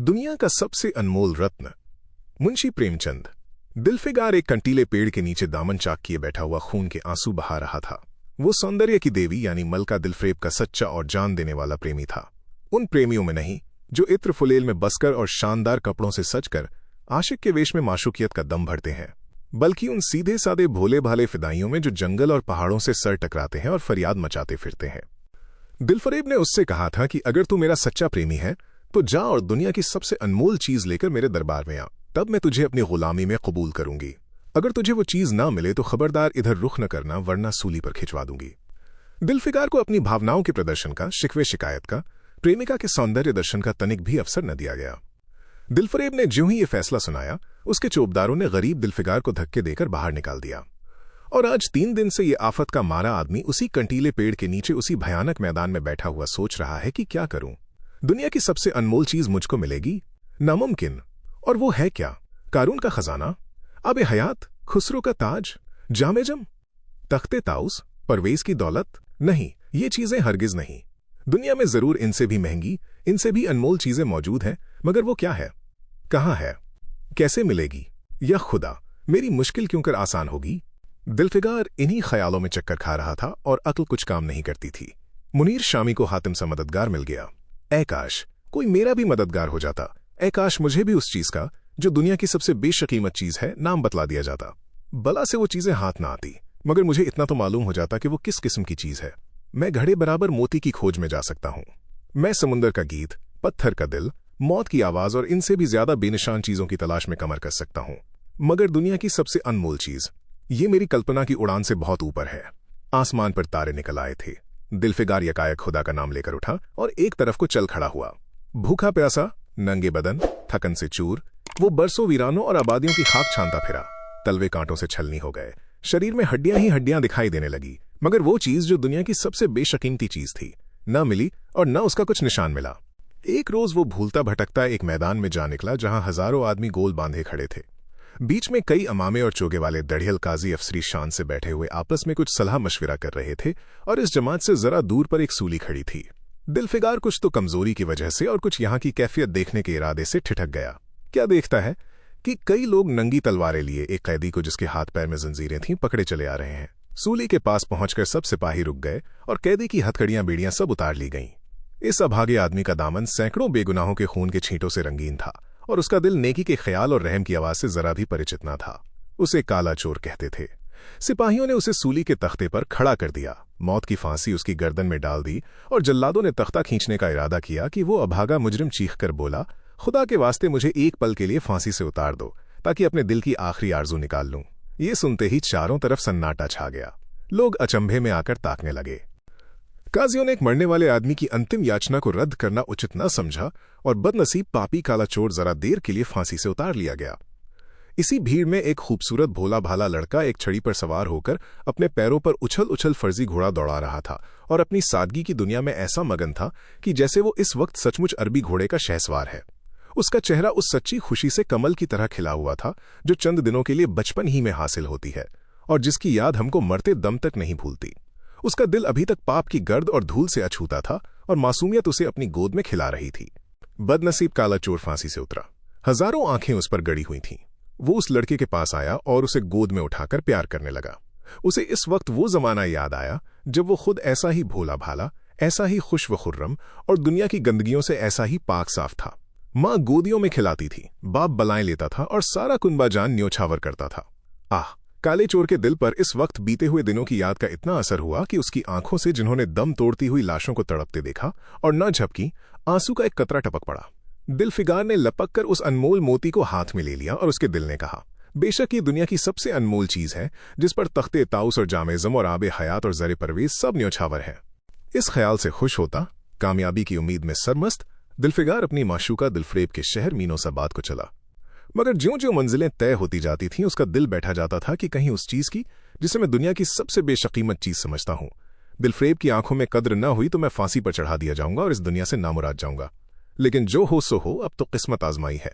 दुनिया का सबसे अनमोल रत्न। मुंशी प्रेमचंद। दिलफिगार एक कंटीले पेड़ के नीचे दामन चाक किए बैठा हुआ खून के आंसू बहा रहा था। वो सौंदर्य की देवी यानी मलका दिलफ्रेब का सच्चा और जान देने वाला प्रेमी था। उन प्रेमियों में नहीं जो इत्र फुलेल में बसकर और शानदार कपड़ों से सजकर आशिक के वेश में माशूकियत का दम भरते हैं, बल्कि उन सीधे सादे भोले भाले फिदाइयों में जो जंगल और पहाड़ों से सर टकराते हैं और फरियाद मचाते फिरते हैं। दिलफरेब ने उससे कहा था कि अगर तू मेरा सच्चा प्रेमी है तो जा और दुनिया की सबसे अनमोल चीज लेकर मेरे दरबार में आ, तब मैं तुझे अपनी गुलामी में कबूल करूंगी। अगर तुझे वो चीज ना मिले तो खबरदार इधर रुख न करना, वरना सूली पर खिंचवा दूंगी। दिलफिगार को अपनी भावनाओं के प्रदर्शन का, शिकवे शिकायत का, प्रेमिका के सौंदर्य दर्शन का तनिक भी अवसर न दिया गया। दिलफरेब ने ज्यों ही ये फैसला सुनाया, उसके चौबदारों ने गरीब दिलफिगार को धक्के देकर बाहर निकाल दिया। और आज 3 दिन से ये आफत का मारा आदमी उसी कंटीले पेड़ के नीचे उसी भयानक मैदान में बैठा हुआ सोच रहा है कि क्या करूं। दुनिया की सबसे अनमोल चीज मुझको मिलेगी? नामुमकिन। और वो है क्या? कारून का खजाना, आबे हयात, खुसरो का ताज, जामेजम, तख्ते ताउस, परवेज की दौलत? नहीं, ये चीजें हरगिज नहीं। दुनिया में जरूर इनसे भी महंगी, इनसे भी अनमोल चीजें मौजूद हैं, मगर वो क्या है, कहाँ है, कैसे मिलेगी? या खुदा, मेरी मुश्किल क्यों कर आसान होगी? दिलफिगार इन्हीं ख्यालों में चक्कर खा रहा था और अक्ल कुछ काम नहीं करती थी। मुनीर शामी को हातिम सा मददगार मिल गया। ऐ काश कोई मेरा भी मददगार हो जाता। ऐ काश मुझे भी उस चीज का, जो दुनिया की सबसे बेशकीमत चीज है, नाम बतला दिया जाता। बला से वो चीजें हाथ ना आती, मगर मुझे इतना तो मालूम हो जाता कि वो किस किस्म की चीज है। मैं घड़े बराबर मोती की खोज में जा सकता हूं। मैं समुंदर का गीत, पत्थर का दिल, मौत की आवाज और इनसे भी ज्यादा बेनिशान चीजों की तलाश में कमर कर सकता हूं। मगर दुनिया की सबसे अनमोल चीज, ये मेरी कल्पना की उड़ान से बहुत ऊपर है। आसमान पर तारे निकल आए थे। दिलफिगार यकायक खुदा का नाम लेकर उठा और एक तरफ को चल खड़ा हुआ। भूखा प्यासा, नंगे बदन, थकन से चूर, वो बरसों वीरानों और आबादियों की खाक छानता फिरा। तलवे कांटों से छलनी हो गए, शरीर में हड्डियां ही हड्डियां दिखाई देने लगी, मगर वो चीज जो दुनिया की सबसे बेशकीमती चीज थी, न मिली और न उसका कुछ निशान मिला। एक रोज वो भूलता भटकता एक मैदान में जा निकला जहां हजारों आदमी गोल बांधे खड़े थे। बीच में कई अमामे और चोगे वाले दढ़ियल काजी अफसरी शान से बैठे हुए आपस में कुछ सलाह मशविरा कर रहे थे, और इस जमात से जरा दूर पर एक सूली खड़ी थी। दिलफिगार कुछ तो कमजोरी की वजह से और कुछ यहाँ की कैफियत देखने के इरादे से ठिठक गया। क्या देखता है कि कई लोग नंगी तलवारें लिए एक कैदी को, जिसके हाथ पैर में जंजीरें थीं, पकड़े चले आ रहे हैं। सूली के पास पहुंचकर सब सिपाही रुक गए और कैदी की हथकड़ियां बेड़ियां सब उतार ली गईं। इस अभागे आदमी का दामन सैकड़ों बेगुनाहों के खून के छींटों से रंगीन था, और उसका दिल नेकी के ख्याल और रहम की आवाज से जरा भी परिचित न था। उसे काला चोर कहते थे। सिपाहियों ने उसे सूली के तख्ते पर खड़ा कर दिया, मौत की फांसी उसकी गर्दन में डाल दी, और जल्लादों ने तख्ता खींचने का इरादा किया कि वो अभागा मुजरिम चीखकर बोला, खुदा के वास्ते मुझे एक पल के लिए फांसी से उतार दो, ताकि अपने दिल की आखिरी आरजू निकाल लूं। ये सुनते ही चारों तरफ सन्नाटा छा गया। लोग अचंभे में आकर ताकने लगे। काजियों ने एक मरने वाले आदमी की अंतिम याचना को रद्द करना उचित न समझा, और बदनसीब पापी काला चोर जरा देर के लिए फांसी से उतार लिया गया। इसी भीड़ में एक खूबसूरत भोला भाला लड़का एक छड़ी पर सवार होकर अपने पैरों पर उछल उछल फर्जी घोड़ा दौड़ा रहा था, और अपनी सादगी की दुनिया में ऐसा मगन था कि जैसे वो इस वक्त सचमुच अरबी घोड़े का शहसवार है। उसका चेहरा उस सच्ची खुशी से कमल की तरह खिला हुआ था जो चंद दिनों के लिए बचपन ही में हासिल होती है, और जिसकी याद हमको मरते दम तक नहीं भूलती। उसका दिल अभी तक पाप की गर्द और धूल से अछूता था, और मासूमियत उसे अपनी गोद में खिला रही थी। बदनसीब काला चोर फांसी से उतरा। हजारों आंखें उस पर गड़ी हुई थीं। वो उस लड़के के पास आया और उसे गोद में उठाकर प्यार करने लगा। उसे इस वक्त वो जमाना याद आया जब वो खुद ऐसा ही भोला भाला, ऐसा ही खुश व खुर्रम और दुनिया की गंदगियों से ऐसा ही पाक साफ था। माँ गोदियों में खिलाती थी, बाप बलाएं लेता था, और सारा कुनबा जान न्योछावर करता था। आह, काले चोर के दिल पर इस वक्त बीते हुए दिनों की याद का इतना असर हुआ कि उसकी आंखों से जिन्होंने दम तोड़ती हुई लाशों को तड़पते देखा और न झपकी, आंसू का एक कतरा टपक पड़ा। दिलफिगार ने लपक कर उस अनमोल मोती को हाथ में ले लिया, और उसके दिल ने कहा, बेशक ये दुनिया की सबसे अनमोल चीज है, जिस पर तख्ते ताउस और जामेजम और आबे हयात और जरे परवेज सब न्योछावर है। इस ख्याल से खुश होता, कामयाबी की उम्मीद में सरमस्त, दिलफिगार अपनी माशूका दिलफ्रेब के शहर मीनोसाबाद को चला। मगर ज्यों ज्यों मंजिलें तय होती जाती थीं, उसका दिल बैठा जाता था कि कहीं उस चीज की, जिसे मैं दुनिया की सबसे बेशकीमत चीज समझता हूं, दिलफ्रेब की आंखों में कद्र न हुई तो मैं फांसी पर चढ़ा दिया जाऊंगा और इस दुनिया से नामुराद जाऊंगा। लेकिन जो हो सो हो, अब तो किस्मत आजमाई है।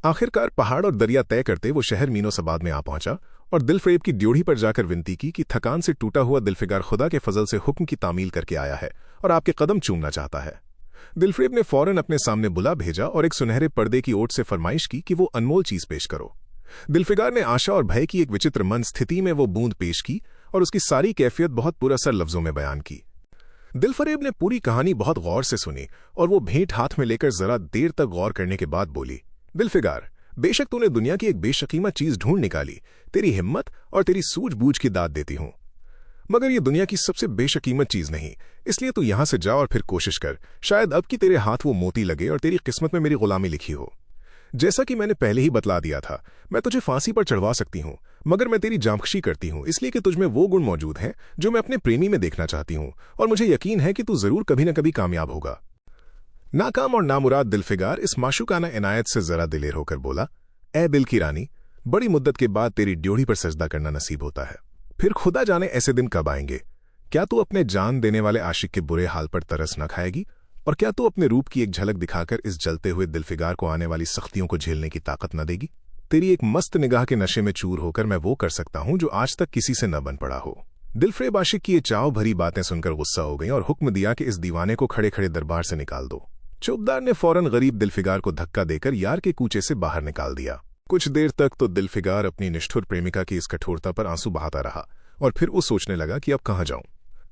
आखिरकार पहाड़ और दरिया तय करते वो शहर मीनोसाबाद में आ पहुंचा, और दिलफ्रेब की ड्योढ़ी पर जाकर विनती की कि थकान से टूटा हुआ दिलफिगार खुदा के फजल से हुक्म की तामील करके आया है और आपके कदम चूमना चाहता है। दिलफ्रेब ने फौरन अपने सामने बुला भेजा और एक सुनहरे पर्दे की ओट से फरमाइश की कि वो अनमोल चीज पेश करो। दिलफिगार ने आशा और भय की एक विचित्र मन स्थिति में वो बूंद पेश की और उसकी सारी कैफियत बहुत पुरअसर लफ्जों में बयान की। दिलफरेब ने पूरी कहानी बहुत गौर से सुनी और वो भेंट हाथ में लेकर जरा देर तक गौर करने के बाद बोली, दिलफिगार, बेशक तूने दुनिया की एक बेशकीमत चीज ढूंढ निकाली, तेरी हिम्मत और तेरी सूझबूझ की दाद देती हूं, मगर ये दुनिया की सबसे बेशकीमत चीज नहीं, इसलिए तू यहां से जा और फिर कोशिश कर, शायद अब की तेरे हाथ वो मोती लगे और तेरी किस्मत में मेरी गुलामी लिखी हो। जैसा कि मैंने पहले ही बतला दिया था, मैं तुझे फांसी पर चढ़वा सकती हूं, मगर मैं तेरी जांबख्शी करती हूं इसलिए कि तुझमें वो गुण मौजूद हैं जो मैं अपने प्रेमी में देखना चाहती हूं, और मुझे यकीन है कि तू जरूर कभी न कभी कामयाब होगा। नाकाम और नामुराद दिलफिगार इस माशूकाना इनायत से जरा दिलेर होकर बोला, ए दिल की रानी, बड़ी मुद्दत के बाद तेरी ड्योढ़ी पर सजदा करना नसीब होता है, फिर खुदा जाने ऐसे दिन कब आएंगे। क्या तू अपने जान देने वाले आशिक के बुरे हाल पर तरस न खाएगी, और क्या तू अपने रूप की एक झलक दिखाकर इस जलते हुए दिलफिगार को आने वाली सख्तियों को झेलने की ताकत न देगी। तेरी एक मस्त निगाह के नशे में चूर होकर मैं वो कर सकता हूं जो आज तक किसी से न बन पड़ा हो। दिलफ्रेब आशिक की ये चाव भरी बातें सुनकर गुस्सा हो गई और हुक्म दिया कि इस दीवाने को खड़े खड़े दरबार से निकाल दो। चौबदार ने फौरन गरीब दिलफिगार को धक्का देकर यार के कूचे से बाहर निकाल दिया। कुछ देर तक तो दिलफिगार अपनी निष्ठुर प्रेमिका की इस कठोरता पर आंसू बहाता रहा और फिर वो सोचने लगा कि अब कहां जाऊं।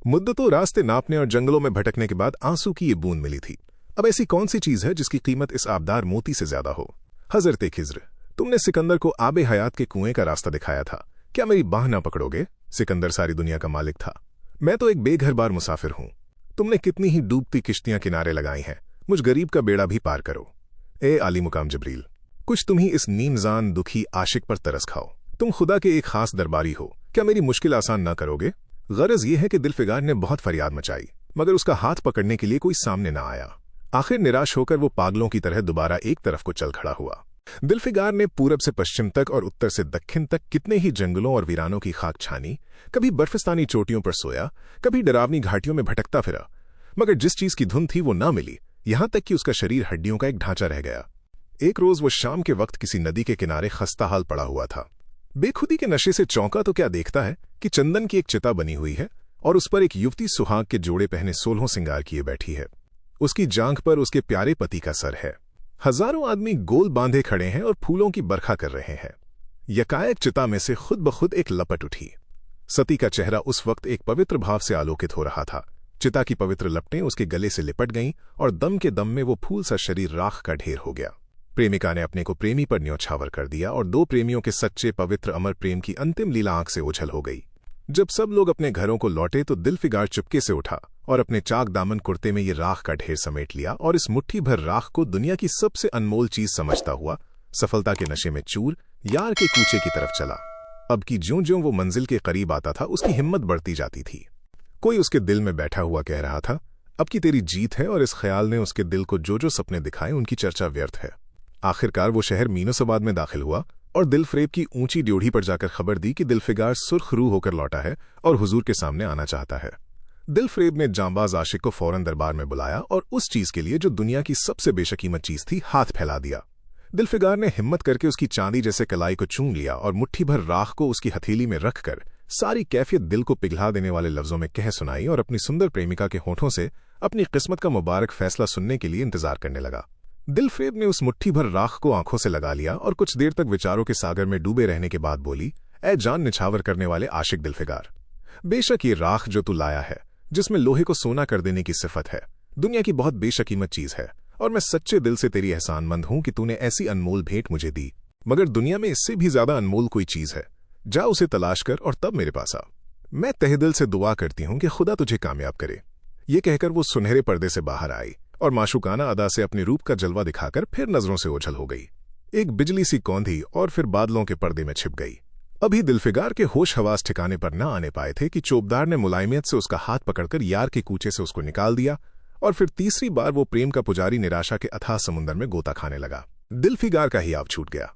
मुद्दतों रास्ते नापने और जंगलों में भटकने के बाद आंसू की ये बूंद मिली थी। अब ऐसी कौन सी चीज है जिसकी कीमत इस आबदार मोती से ज्यादा हो। हजरत खिज्र, तुमने सिकंदर को आबे हयात के कुएं का रास्ता दिखाया था, क्या मेरी बाह ना पकड़ोगे। सिकंदर सारी दुनिया का मालिक था, मैं तो एक बेघर बार मुसाफिर हूं। तुमने कितनी ही डूबती किश्तियां किनारे लगाई हैं, मुझ गरीब का बेड़ा भी पार करो। ए आली मुकाम जबरील, कुछ तुम ही इस नीमजान दुखी आशिक पर तरस खाओ। तुम खुदा के एक खास दरबारी हो, क्या मेरी मुश्किल आसान ना करोगे। गरज ये है कि दिलफिगार ने बहुत फरियाद मचाई, मगर उसका हाथ पकड़ने के लिए कोई सामने ना आया। आखिर निराश होकर वो पागलों की तरह दोबारा एक तरफ को चल खड़ा हुआ। दिलफिगार ने पूरब से पश्चिम तक और उत्तर से दक्षिण तक कितने ही जंगलों और वीरानों की खाक छानी, कभी बर्फिस्तानी चोटियों पर सोया, कभी डरावनी घाटियों में भटकता फिरा, मगर जिस चीज की धुन थी वो ना मिली, यहां तक कि उसका शरीर हड्डियों का एक ढांचा रह गया। एक रोज वो शाम के वक्त किसी नदी के किनारे खस्ता हाल पड़ा हुआ था। बेखुदी के नशे से चौंका तो क्या देखता है कि चंदन की एक चिता बनी हुई है और उस पर एक युवती सुहाग के जोड़े पहने 16 सिंगार किए बैठी है। उसकी जांघ पर उसके प्यारे पति का सर है। हजारों आदमी गोल बांधे खड़े हैं और फूलों की बरखा कर रहे हैं। यकायक चिता में से खुद ब खुद एक लपट उठी। सती का चेहरा उस वक्त एक पवित्र भाव से आलोकित हो रहा था। चिता की पवित्र लपटें उसके गले से लिपट गईं और दम के दम में वो फूल सा शरीर राख का ढेर हो गया। प्रेमिका ने अपने को प्रेमी पर न्यौछावर कर दिया और दो प्रेमियों के सच्चे पवित्र अमर प्रेम की अंतिम लीला आंख से ओझल हो गई। जब सब लोग अपने घरों को लौटे तो दिलफिगार चुपके से उठा और अपने चाक दामन कुर्ते में ये राख का ढेर समेट लिया और इस मुट्ठी भर राख को दुनिया की सबसे अनमोल चीज समझता हुआ सफलता के नशे में चूर यार के कूचे की तरफ चला। अब की ज्यों-ज्यों वो मंजिल के करीब आता था उसकी हिम्मत बढ़ती जाती थी। कोई उसके दिल में बैठा हुआ कह रहा था, अब की तेरी जीत है, और इस ख्याल ने उसके दिल को जो जो सपने दिखाए उनकी चर्चा व्यर्थ है। आखिरकार वो शहर मीनोसाबाद में दाखिल हुआ और दिलफ्रेब की ऊंची ड्योढ़ी पर जाकर खबर दी कि दिलफिगार सुर्ख रूह होकर लौटा है और हुजूर के सामने आना चाहता है। दिलफ्रेब ने जांबाज आशिक को फौरन दरबार में बुलाया और उस चीज के लिए जो दुनिया की सबसे बेशकीमत चीज थी हाथ फैला दिया। दिलफिगार ने हिम्मत करके उसकी चांदी जैसे कलाई को चूम लिया और मुट्ठी भर राख को उसकी हथेली में रखकर सारी कैफियत दिल को पिघला देने वाले लफ्जों में कह सुनाई और अपनी सुंदर प्रेमिका के होठों से अपनी किस्मत का मुबारक फैसला सुनने के लिए इंतजार करने लगा। दिलफ्रेब ने उस मुट्ठी भर राख को आंखों से लगा लिया और कुछ देर तक विचारों के सागर में डूबे रहने के बाद बोली, ए जान निछावर करने वाले आशिक दिलफिगार, बेशक ये राख जो तू लाया है, जिसमें लोहे को सोना कर देने की सिफत है, दुनिया की बहुत बेशकीमत चीज है, और मैं सच्चे दिल से तेरी एहसानमंद हूं कि तूने ऐसी अनमोल भेंट मुझे दी, मगर दुनिया में इससे भी ज्यादा अनमोल कोई चीज है। जा उसे तलाश कर और तब मेरे पास आ। मैं तहे दिल से दुआ करती हूं कि खुदा तुझे कामयाब करे। ये कहकर वो सुनहरे पर्दे से बाहर आई और माशूकाना अदा से अपने रूप का जलवा दिखाकर फिर नजरों से ओझल हो गई। एक बिजली सी कौंधी और फिर बादलों के पर्दे में छिप गई। अभी दिलफिगार के होश हवास ठिकाने पर न आने पाए थे कि चोबदार ने मुलायमियत से उसका हाथ पकड़कर यार के कूचे से उसको निकाल दिया और फिर तीसरी बार वो प्रेम का पुजारी निराशा के अथाह समुंदर में गोता खाने लगा। दिलफिगार का हियाव छूट गया।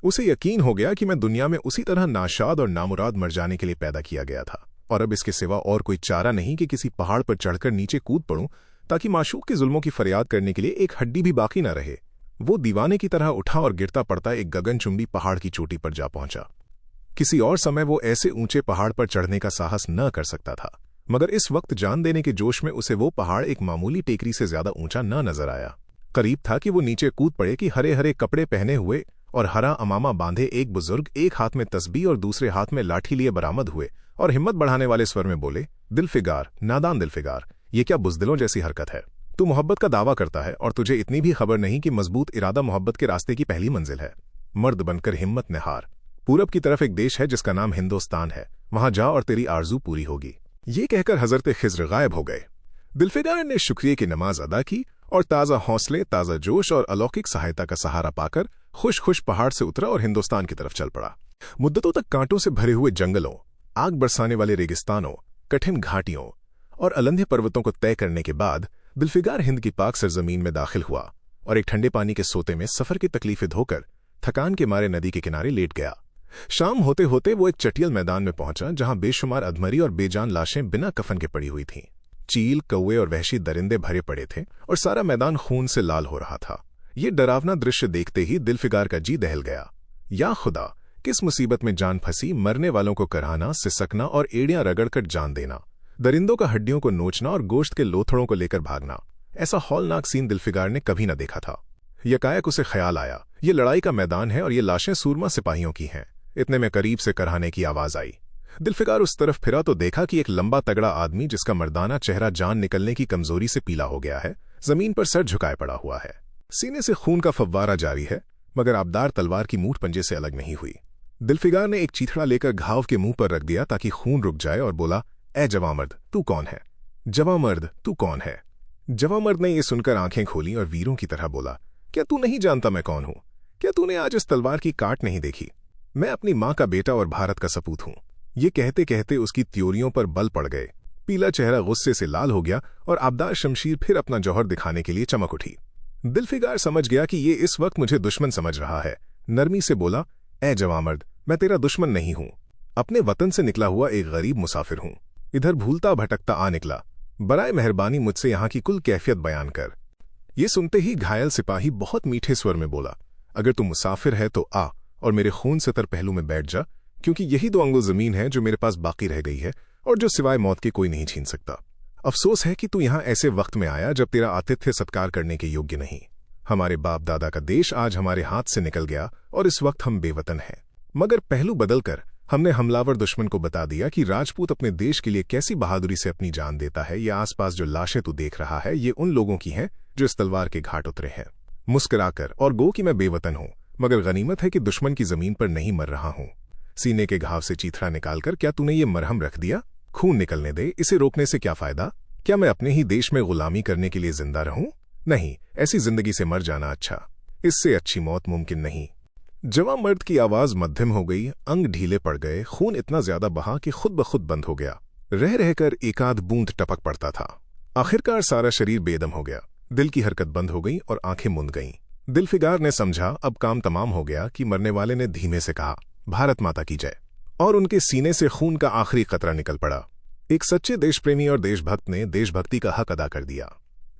उसे यकीन हो गया कि मैं दुनिया में उसी तरह नाशाद और नामुराद मर जाने के लिए पैदा किया गया था और अब इसके सिवा और कोई चारा नहीं कि किसी पहाड़ पर चढ़कर नीचे कूद पड़ूं ताकि माशूक के जुल्मों की फरियाद करने के लिए एक हड्डी भी बाकी न रहे। वो दीवाने की तरह उठा और गिरता पड़ता एक गगनचुंबी पहाड़ की चोटी पर जा पहुंचा। किसी और समय वो ऐसे ऊंचे पहाड़ पर चढ़ने का साहस न कर सकता था, मगर इस वक्त जान देने के जोश में उसे वो पहाड़ एक मामूली टेकरी से ज्यादा ऊंचा न नजर आया। करीब था कि वो नीचे कूद पड़े कि हरे हरे कपड़े पहने हुए और हरा अमामा बांधे एक बुजुर्ग एक हाथ में तस्बीह और दूसरे हाथ में लाठी लिए बरामद हुए और हिम्मत बढ़ाने वाले स्वर में बोले, दिलफिगार, नादान दिलफिगार, ये क्या बुज़दिलों जैसी हरकत है? तू मोहब्बत का दावा करता है और तुझे इतनी भी खबर नहीं कि मजबूत इरादा मोहब्बत के रास्ते की पहली मंजिल है। मर्द बनकर हिम्मत न हार। पूरब की तरफ एक देश है जिसका नाम हिंदुस्तान है, वहां जा और तेरी आरजू पूरी होगी। ये कहकर हजरत खिज्र गायब हो गए। दिलफिगार ने शुक्रिया की नमाज अदा की और ताज़ा हौसले, ताज़ा जोश और अलौकिक सहायता का सहारा पाकर खुश खुश पहाड़ से उतरा और हिंदुस्तान की तरफ चल पड़ा। मुद्दतों तक कांटों से भरे हुए जंगलों, आग बरसाने वाले रेगिस्तानों, कठिन घाटियों और अलंधे पर्वतों को तय करने के बाद दिलफिगार हिंद की पाक सरजमीन में दाखिल हुआ और एक ठंडे पानी के सोते में सफर की तकलीफें धोकर थकान के मारे नदी के किनारे लेट गया। शाम होते होते वो एक चटियल मैदान में पहुंचा जहां बेशुमार अधमरी और बेजान लाशें बिना कफन के पड़ी हुई थीं। चील, कौवे और वहशी दरिंदे भरे पड़े थे और सारा मैदान खून से लाल हो रहा था। ये डरावना दृश्य देखते ही दिलफिगार का जी दहल गया। या खुदा, किस मुसीबत में जान फंसी, मरने वालों को कराना, सिसकना और एड़ियां रगड़कर जान देना, दरिंदों का हड्डियों को नोचना और गोश्त के लोथड़ों को लेकर भागना। ऐसा हौलनाक सीन दिलफिगार ने कभी न देखा था। यकायक उसे ख्याल आया, ये लड़ाई का मैदान है और ये लाशें सूरमा सिपाहियों की हैं। इतने में करीब से कराहने की आवाज आई। दिलफिगार उस तरफ फिरा तो देखा कि एक लंबा तगड़ा आदमी जिसका मर्दाना चेहरा जान निकलने की कमजोरी से पीला हो गया है, जमीन पर सर झुकाए पड़ा हुआ है। सीने से खून का फव्वारा जारी है, मगर आबदार तलवार की मूठ पंजे से अलग नहीं हुई। दिलफिगार ने एक चीथड़ा लेकर घाव के मुंह पर रख दिया ताकि खून रुक जाए और बोला, ए जवामर्द, तू कौन है? जवामर्द, तू कौन है? जवामर्द ने यह सुनकर आंखें खोली और वीरों की तरह बोला, क्या तू नहीं जानता मैं कौन हूं? क्या तूने आज इस तलवार की काट नहीं देखी? मैं अपनी मां का बेटा और भारत का सपूत हूं। ये कहते कहते उसकी त्योरियों पर बल पड़ गए। पीला चेहरा गुस्से से लाल हो गया और आबदार शमशीर फिर अपना जौहर दिखाने के लिए चमक उठी। दिलफिगार समझ गया कि ये इस वक्त मुझे दुश्मन समझ रहा है। नरमी से बोला, ए जवामर्द, मैं तेरा दुश्मन नहीं हूं। अपने वतन से निकला हुआ एक गरीब मुसाफिर हूं। इधर भूलता भटकता आ निकला। बराए मेहरबानी मुझसे यहां की कुल कैफियत बयान कर। ये सुनते ही घायल सिपाही बहुत मीठे स्वर में बोला, अगर तू मुसाफिर है तो आ और मेरे खून से तर पहलू में बैठ जा, क्योंकि यही 2 अंगुल जमीन है जो मेरे पास बाकी रह गई है और जो सिवाय मौत के कोई नहीं छीन सकता। अफसोस है कि तू यहां ऐसे वक्त में आया जब तेरा आतिथ्य सत्कार करने के योग्य नहीं। हमारे बाप दादा का देश आज हमारे हाथ से निकल गया और इस वक्त हम बेवतन हैं। मगर पहलू बदलकर हमने हमलावर दुश्मन को बता दिया कि राजपूत अपने देश के लिए कैसी बहादुरी से अपनी जान देता है। ये आसपास जो लाशें तू देख रहा है, ये उन लोगों की हैं जो इस तलवार के घाट उतरे हैं। मुस्कुराकर और गो कि मैं बेवतन हूं, मगर गनीमत है कि दुश्मन की जमीन पर नहीं मर रहा हूं। सीने के घाव से चीथड़ा निकालकर क्या तूने ये मरहम रख दिया? खून निकलने दे, इसे रोकने से क्या फायदा? क्या मैं अपने ही देश में गुलामी करने के लिए जिंदा रहूं? नहीं, ऐसी जिंदगी से मर जाना अच्छा। इससे अच्छी मौत मुमकिन नहीं। जवां मर्द की आवाज मध्यम हो गई, अंग ढीले पड़ गए, खून इतना ज्यादा बहा कि खुद ब खुद बंद हो गया। रह रहकर एकाध बूंद टपक पड़ता था। आखिरकार सारा शरीर बेदम हो गया, दिल की हरकत बंद हो गई और आंखें मुंद गईं। दिलफिगार ने समझा अब काम तमाम हो गया कि मरने वाले ने धीमे से कहा, भारत माता की जय, और उनके सीने से खून का आखिरी कतरा निकल पड़ा। एक सच्चे देशप्रेमी और देशभक्त ने देशभक्ति का हक अदा कर दिया।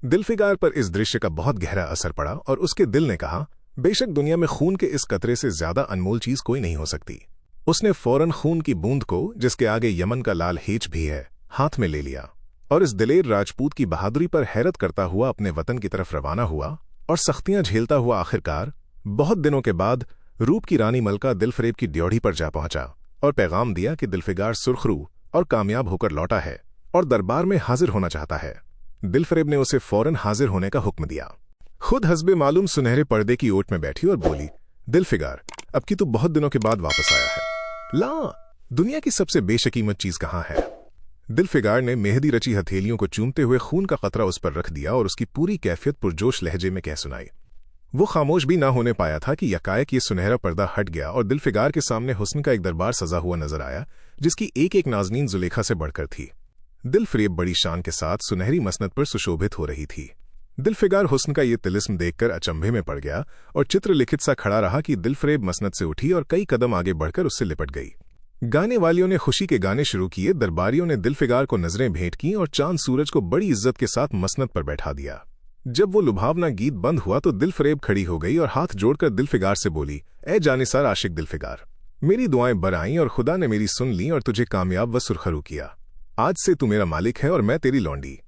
दिलफिगार पर इस दृश्य का बहुत गहरा असर पड़ा और उसके दिल ने कहा, बेशक दुनिया में खून के इस कतरे से ज्यादा अनमोल चीज कोई नहीं हो सकती। उसने फौरन खून की बूंद को, जिसके आगे यमन का लाल हेच भी है, हाथ में ले लिया और इस दिलेर राजपूत की बहादुरी पर हैरत करता हुआ अपने वतन की तरफ रवाना हुआ और सख्तियां झेलता हुआ आखिरकार बहुत दिनों के बाद रूप की रानी मलका दिलफरेब की ड्योढ़ी पर जा पहुंचा और पैगाम दिया कि दिलफिगार सुरखरू और कामयाब होकर लौटा है और दरबार में हाजिर होना चाहता है। दिलफरेब ने उसे फौरन हाजिर होने का हुक्म दिया। खुद हस्बे मालूम सुनहरे पर्दे की ओट में बैठी और बोली, दिलफिगार, अब की तू बहुत दिनों के बाद वापस आया है। ला, दुनिया की सबसे बेशकीमत चीज कहाँ है? दिलफिगार ने मेहंदी रची हथेलियों को चूमते हुए खून का कतरा उस पर रख दिया और उसकी पूरी कैफियत पुरजोश लहजे में कह सुनाई। वो खामोश भी ना होने पाया था कि यकायक ये सुनहरा पर्दा हट गया और दिलफिगार के सामने हुस्न का एक दरबार सजा हुआ नजर आया, जिसकी एक एक नाज़नीन जुलेखा से बढ़कर थी। दिलफरेब बड़ी शान के साथ सुनहरी मसनद पर सुशोभित हो रही थी। दिलफिगार हुस्न का ये तिलिस्म देखकर अचंभे में पड़ गया और चित्रलिखित सा खड़ा रहा कि दिलफरेब मसनद से उठी और कई कदम आगे बढ़कर उससे लिपट गई। गाने वालियों ने खुशी के गाने शुरू किए, दरबारियों ने दिलफिगार को नजरें भेंट की और चांद सूरज को बड़ी इज्जत के साथ मसनद पर बैठा दिया। जब वो लुभावना गीत बंद हुआ तो दिलफरेब खड़ी हो गई और हाथ जोड़कर दिलफिगार से बोली, ए जानिसार आशिक दिलफिगार, मेरी दुआएं बर आईं और खुदा ने मेरी सुन ली और तुझे कामयाब व सुरखरू किया। आज से तू मेरा मालिक है और मैं तेरी लौंडी।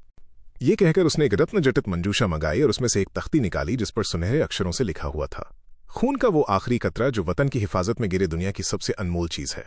ये कहकर उसने एक रत्न जटित मंजूषा मंगाई और उसमें से एक तख्ती निकाली जिस पर सुनहरे अक्षरों से लिखा हुआ था, खून का वो आखिरी कतरा जो वतन की हिफाजत में गिरे दुनिया की सबसे अनमोल चीज है।